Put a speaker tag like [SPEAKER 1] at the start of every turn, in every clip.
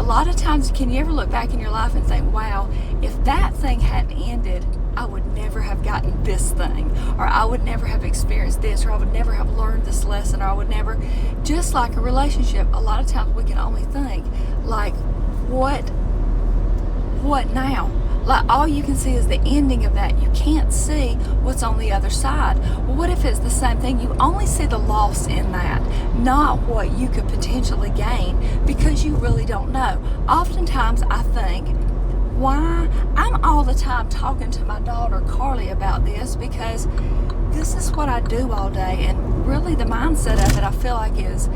[SPEAKER 1] lot of times, can you ever look back in your life and think, wow, if that thing hadn't ended, I would never have gotten this thing, or I would never have experienced this, or I would never have learned this lesson, or I would never, just like a relationship, a lot of times we can only think, like, what now? Like, all you can see is the ending of that. You can't see what's on the other side. Well, what if it's the same thing? You only see the loss in that, not what you could potentially gain, because you really don't know. Oftentimes I think, why? I'm all the time talking to my daughter Carly about this, because this is what I do all day, and really the mindset of it, I feel like, is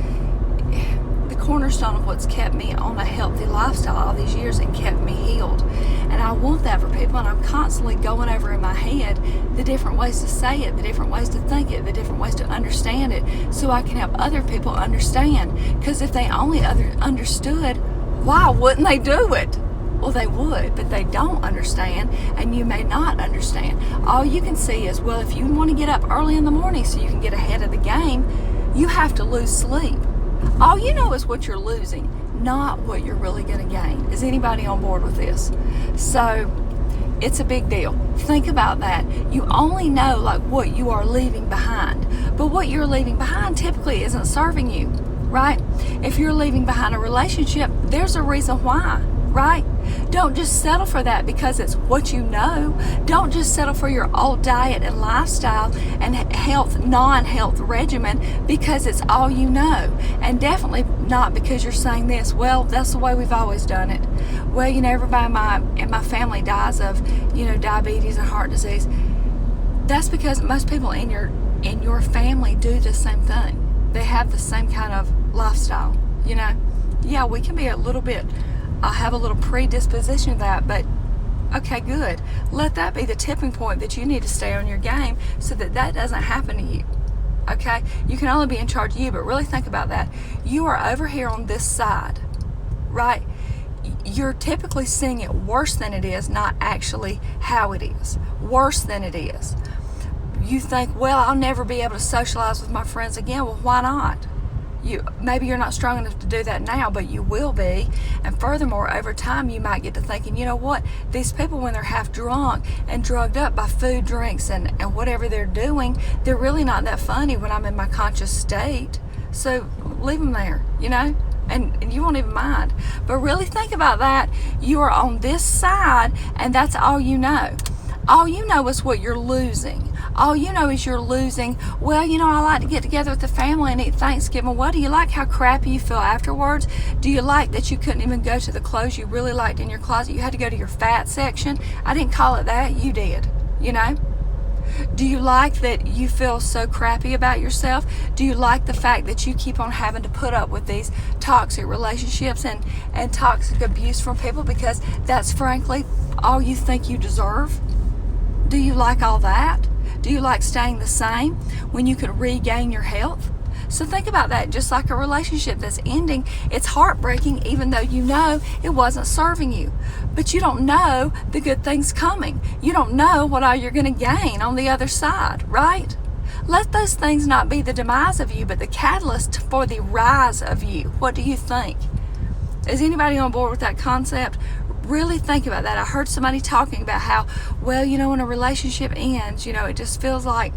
[SPEAKER 1] the cornerstone of what's kept me on a healthy lifestyle all these years and kept me healed. And I want that for people, and I'm constantly going over in my head the different ways to say it, the different ways to think it, the different ways to understand it, so I can help other people understand. Because if they only understood, why wouldn't they do it? Well, they would, but they don't understand, and you may not understand. All you can see is, well, if you want to get up early in the morning so you can get ahead of the game, you have to lose sleep. All you know is what you're losing, not what you're really going to gain. Is anybody on board with this? So it's a big deal. Think about that. You only know like what you are leaving behind, but what you're leaving behind typically isn't serving you, right? If you're leaving behind a relationship, there's a reason why, right? Don't just settle for that because it's what you know. Don't just settle for your old diet and lifestyle and non-health regimen because it's all you know. And definitely not because you're saying this, well, that's the way we've always done it. Well, everybody in my family dies of, diabetes and heart disease. That's because most people in your family do the same thing. They have the same kind of lifestyle, Yeah, we can be a little bit, have a little predisposition to that, but okay, good. Let that be the tipping point that you need to stay on your game so that doesn't happen to you. Okay? You can only be in charge of you, but really think about that. You are over here on this side, right? You're typically seeing it worse than it is, not actually how it is. Worse than it is. You think, well, I'll never be able to socialize with my friends again. Well, why not? Maybe you're not strong enough to do that now, but you will be. And furthermore, over time, you might get to thinking, you know what? These people, when they're half drunk and drugged up by food, drinks, and whatever they're doing, they're really not that funny when I'm in my conscious state. So leave them there, and you won't even mind. But really think about that. You are on this side, and that's all you know. All you know is what you're losing. All you know is you're losing, well, I like to get together with the family and eat Thanksgiving. Well, do you like how crappy you feel afterwards? Do you like that you couldn't even go to the clothes you really liked in your closet? You had to go to your fat section. I didn't call it that. You did, Do you like that you feel so crappy about yourself? Do you like the fact that you keep on having to put up with these toxic relationships and toxic abuse from people because that's frankly all you think you deserve? Do you like all that? Do you like staying the same when you could regain your health? So think about that. Just like a relationship that's ending, it's heartbreaking even though you know it wasn't serving you. But you don't know the good things coming. You don't know what all you're going to gain on the other side, right? Let those things not be the demise of you, but the catalyst for the rise of you. What do you think? Is anybody on board with that concept? Really think about that. I heard somebody talking about how, well, when a relationship ends, it just feels like,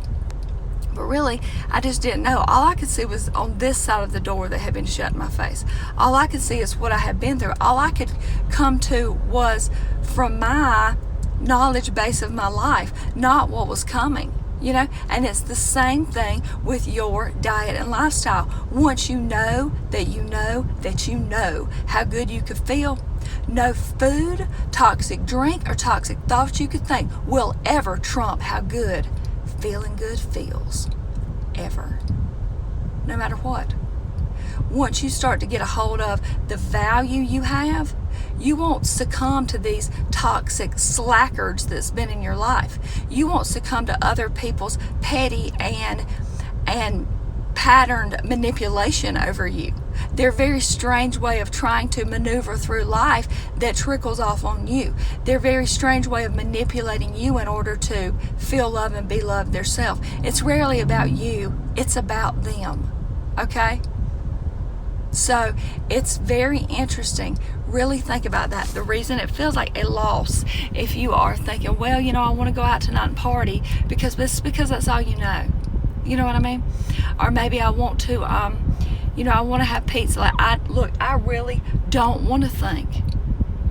[SPEAKER 1] but really, I just didn't know. All I could see was on this side of the door that had been shut in my face. All I could see is what I had been through. All I could come to was from my knowledge base of my life, not what was coming. And it's the same thing with your diet and lifestyle. Once you know that you know that you know how good you could feel, no food, toxic drink, or toxic thoughts you could think will ever trump how good feeling good feels. Ever. No matter what. Once you start to get a hold of the value you have, you won't succumb to these toxic slackers that's been in your life. You won't succumb to other people's petty and patterned manipulation over you. Their very strange way of trying to maneuver through life that trickles off on you. Their very strange way of manipulating you in order to feel love and be loved themselves. It's rarely about you. It's about them. Okay? So it's very interesting. Really think about that. The reason it feels like a loss, if you are thinking, well, I want to go out tonight and party because that's all you know. You know what I mean? Or maybe I want to, I want to have pizza. Like, I really don't want to think.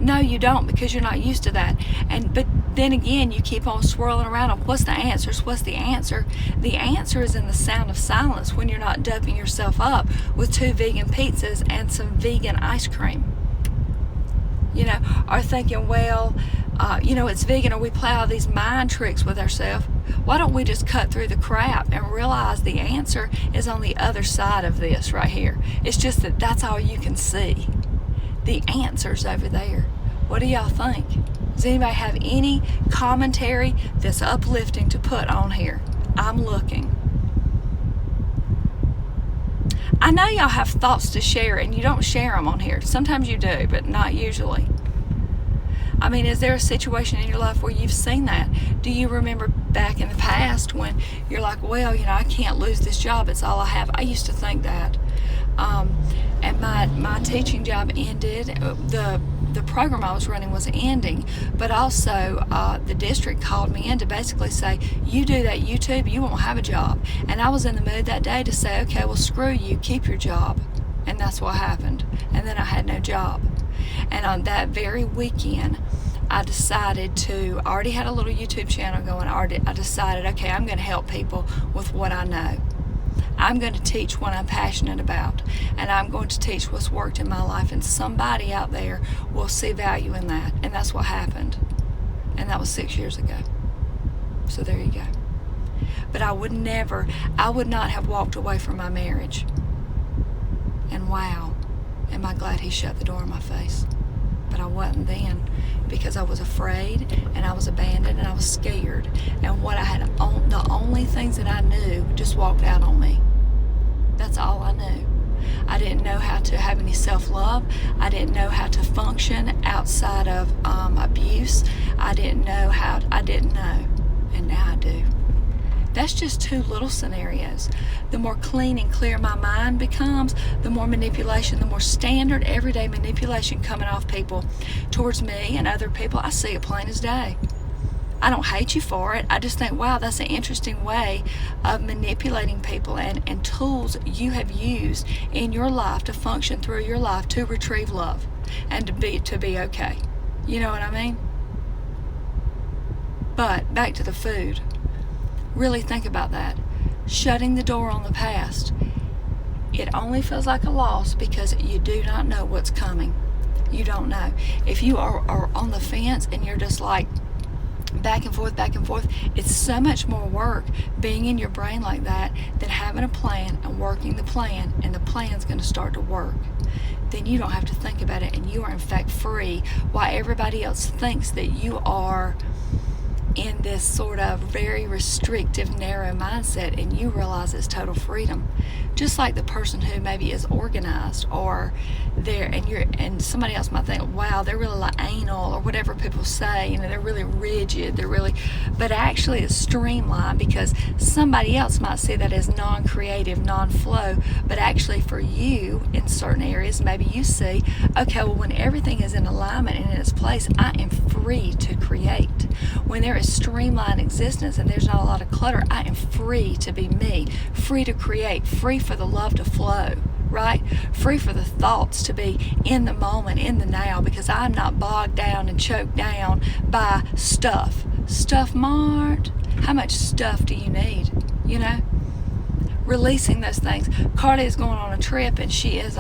[SPEAKER 1] No, you don't, because you're not used to that. But then again, you keep on swirling around on what's the answers. What's the answer? The answer is in the sound of silence when you're not doping yourself up with 2 vegan pizzas and some vegan ice cream. Or thinking, well, it's vegan, or we play all these mind tricks with ourselves. Why don't we just cut through the crap and realize the answer is on the other side of this right here? It's just that's all you can see. The answer's over there. What do y'all think? Does anybody have any commentary that's uplifting to put on here? I'm looking. I know y'all have thoughts to share, and you don't share them on here. Sometimes you do, but not usually. I mean, is there a situation in your life where you've seen that? Do you remember back in the past when you're like, well, I can't lose this job. It's all I have. I used to think that. And my teaching job ended. The program I was running was ending, but also the district called me in to basically say, you do that YouTube, you won't have a job. And I was in the mood that day to say, okay, well, screw you, keep your job. And that's what happened. And then I had no job. And on that very weekend, I decided I already had a little YouTube channel going. I decided, okay, I'm going to help people with what I know. I'm going to teach what I'm passionate about, and I'm going to teach what's worked in my life, and somebody out there will see value in that. And that's what happened. And that was 6 years ago. So there you go. But I would not have walked away from my marriage. And wow, am I glad he shut the door in my face. But I wasn't then, because I was afraid, and I was abandoned, and I was scared. And the only things that I knew just walked out on me. That's all I knew. I didn't know how to have any self-love. I didn't know how to function outside of abuse. I didn't know. And now I do. That's just 2 little scenarios. The more clean and clear my mind becomes, the more manipulation, the more standard everyday manipulation coming off people towards me and other people. I see it plain as day. I don't hate you for it. I just think, wow, that's an interesting way of manipulating people and tools you have used in your life to function through your life to retrieve love and to be okay. You know what I mean? But back to the food. Really think about that. Shutting the door on the past. It only feels like a loss because you do not know what's coming. You don't know. If you are on the fence and you're just like back and forth, it's so much more work being in your brain like that than having a plan and working the plan, and the plan's going to start to work. Then you don't have to think about it, and you are in fact free, while everybody else thinks that you are in this sort of very restrictive, narrow mindset, and you realize it's total freedom. Just like the person who maybe is organized, or and somebody else might think, wow, they're really like anal, or whatever people say, they're really rigid, but actually it's streamlined, because somebody else might see that as non-creative, non-flow, but actually for you, in certain areas, maybe you see, okay, well, when everything is in alignment and in its place, I am free to create. When there is streamlined existence and there's not a lot of clutter, I am free to be me, free to create, free for the love to flow, right? Free for the thoughts to be in the moment, in the now, because I'm not bogged down and choked down by stuff. Stuff, Mart. How much stuff do you need? Releasing those things. Carly is going on a trip, and she is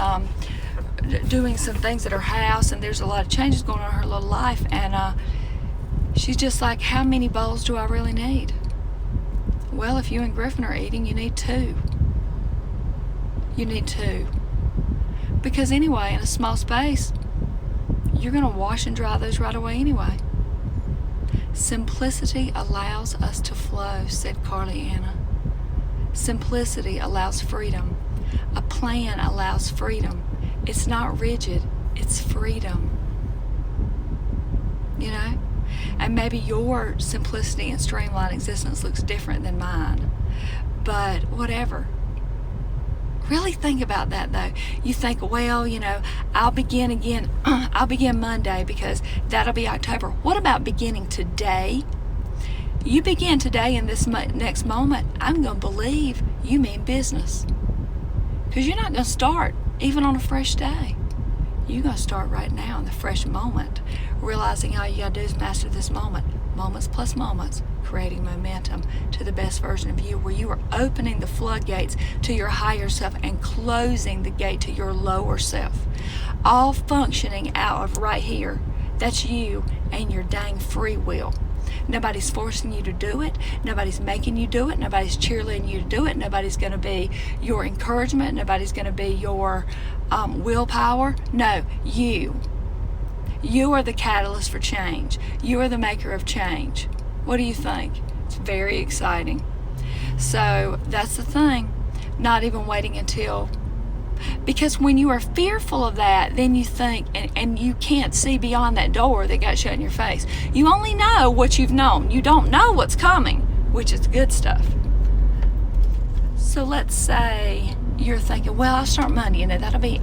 [SPEAKER 1] doing some things at her house, and there's a lot of changes going on in her little life, and she's just like, how many bowls do I really need? Well, if you and Griffin are eating, you need 2. You need 2. Because anyway, in a small space, you're going to wash and dry those right away anyway. Simplicity allows us to flow, said Carly Anna. Simplicity allows freedom. A plan allows freedom. It's not rigid, it's freedom. And maybe your simplicity and streamlined existence looks different than mine. But whatever. Really think about that though. You think, well, I'll begin again. I'll begin Monday because that'll be October. What about beginning today? You begin today in this next moment. I'm going to believe you mean business. Because you're not going to start even on a fresh day. You're going to start right now in the fresh moment, realizing all you got to do is master this moment. Moments plus moments, creating momentum to the best version of you, where you are opening the floodgates to your higher self and closing the gate to your lower self. All functioning out of right here. That's you and your dang free will. Nobody's forcing you to do it. Nobody's making you do it. Nobody's cheerleading you to do it. Nobody's going to be your encouragement. Nobody's going to be your willpower. No, you. You are the catalyst for change. You are the maker of change. What do you think? It's very exciting. So that's the thing. Not even waiting until... Because when you are fearful of that, then you think, and you can't see beyond that door that got shut in your face. You only know what you've known. You don't know what's coming, which is good stuff. So let's say you're thinking, well, I'll start Monday, that'll be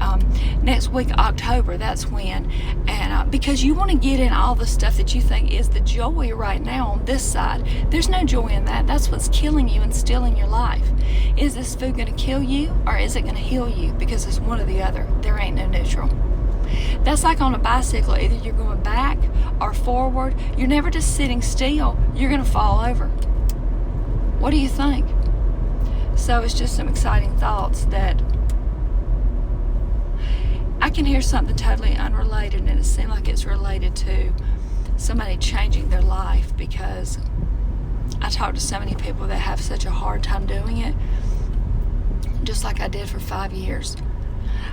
[SPEAKER 1] next week, October, that's when. And because you want to get in all the stuff that you think is the joy right now on this side. There's no joy in that. That's what's killing you and stealing your life. Is this food going to kill you, or is it going to heal you? Because it's one or the other. There ain't no neutral. That's like on a bicycle. Either you're going back or forward. You're never just sitting still. You're going to fall over. What do you think? So it's just some exciting thoughts that I can hear something totally unrelated, and it seems like it's related to somebody changing their life, because I talk to so many people that have such a hard time doing it, just like I did for 5 years.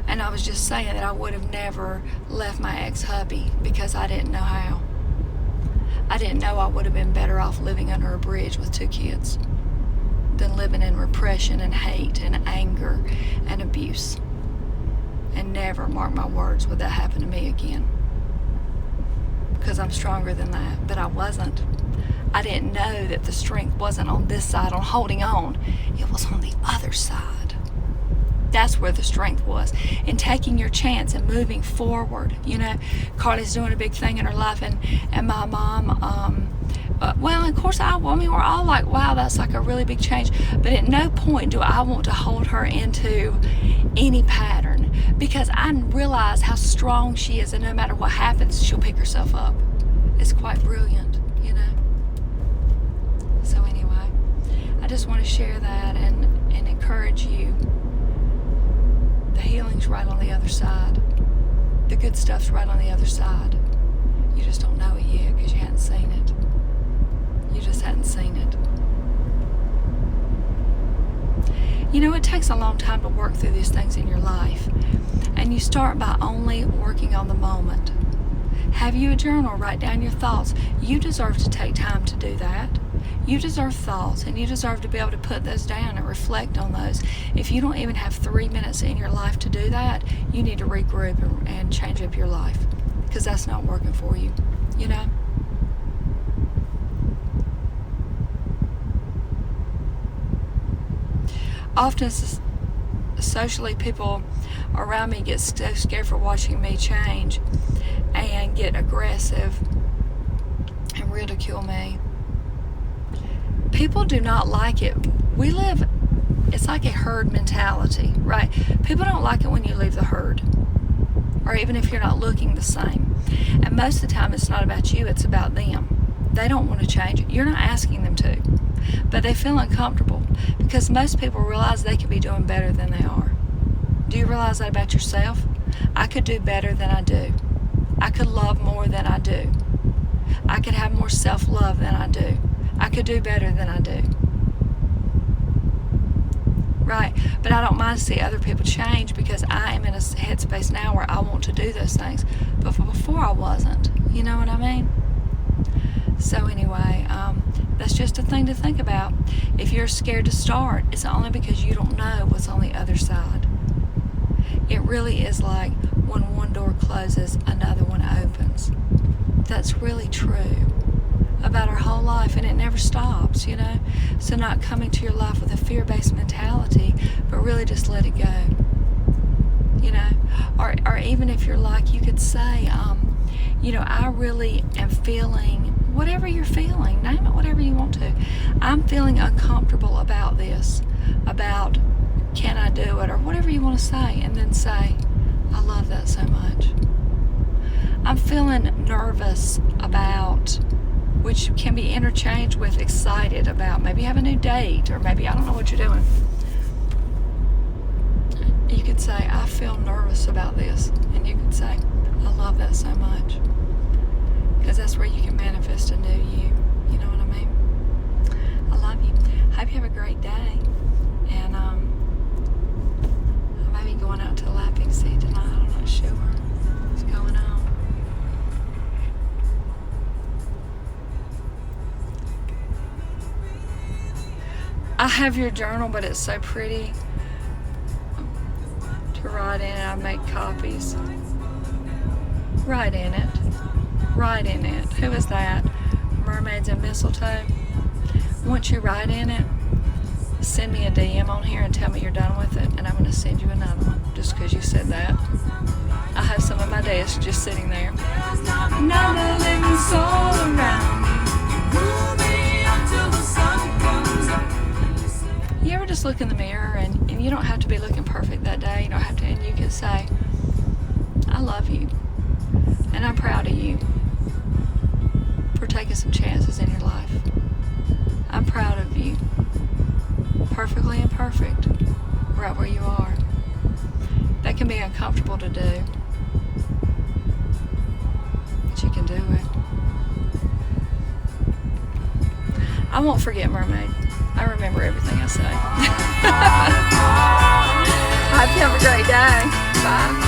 [SPEAKER 1] And I was just saying that I would have never left my ex-hubby because I didn't know how. I didn't know I would have been better off living under a bridge with 2 kids than living in repression and hate and anger and abuse. And never, mark my words, would that happen to me again. Because I'm stronger than that. But I wasn't. I didn't know that the strength wasn't on this side, on holding on. It was on the other side. That's where the strength was. In taking your chance and moving forward. Carly's doing a big thing in her life, and my mom, well, of course, I mean, we're all like, wow, that's like a really big change. But at no point do I want to hold her into any pattern, because I realize how strong she is, and no matter what happens, she'll pick herself up. It's quite brilliant, So anyway, I just want to share that and encourage you. The healing's right on the other side. The good stuff's right on the other side. You just don't know it yet because you hadn't seen it. You just hadn't seen it. It takes a long time to work through these things in your life. And you start by only working on the moment. Have you a journal? Write down your thoughts. You deserve to take time to do that. You deserve thoughts, and you deserve to be able to put those down and reflect on those. If you don't even have 3 minutes in your life to do that, you need to regroup and change up your life, because that's not working for you, Often, socially, people around me get so scared for watching me change and get aggressive and ridicule me. People do not like it. It's like a herd mentality, right? People don't like it when you leave the herd, or even if you're not looking the same. And most of the time, it's not about you, it's about them. They don't want to change. You're not asking them to, but they feel uncomfortable, because most people realize they could be doing better than they are. Do you realize that about yourself? I could do better than I do. I could love more than I do. I could have more self-love than I do. I could do better than I do. Right? But I don't mind to see other people change, because I am in a headspace now where I want to do those things. But before I wasn't. You know what I mean? So anyway, that's just a thing to think about. If you're scared to start, it's only because you don't know what's on the other side. It really is like when one door closes, another one opens. That's really true. about our whole life, and it never stops, you know. So not coming to your life with a fear-based mentality, but really just let it go, you know. Or even if you're like, you could say, you know, I really am feeling, whatever you're feeling, name it whatever you want to. I'm feeling uncomfortable about this, about can I do it, or whatever you want to say, and then say, I love that so much. I'm feeling nervous about, which can be interchanged with excited about. Maybe you have a new date, or maybe I don't know what you're doing. You could say, I feel nervous about this, and you could say, I love that so much, because that's where you can manifest a new you. You know what I mean? I love you. Hope you have a great day, and I might be going out to Lapping Sea tonight. I'm not sure what's going on. I have your journal, but it's so pretty to write in it. I make copies. Write in it. Write in it. Who is that? Mermaids and Mistletoe. Once you write in it, send me a DM on here and tell me you're done with it, and I'm going to send you another one just because you said that. I have some at my desk just sitting there. Another living soul around me. You ever just look in the mirror, and you don't have to be looking perfect that day. You don't have to, and you can say, I love you, and I'm proud of you for taking some chances in your life. I'm proud of you, perfectly imperfect, right where you are. That can be uncomfortable to do, but you can do it. I won't forget, Mermaid. I remember everything I say. I hope you have a great day. Bye.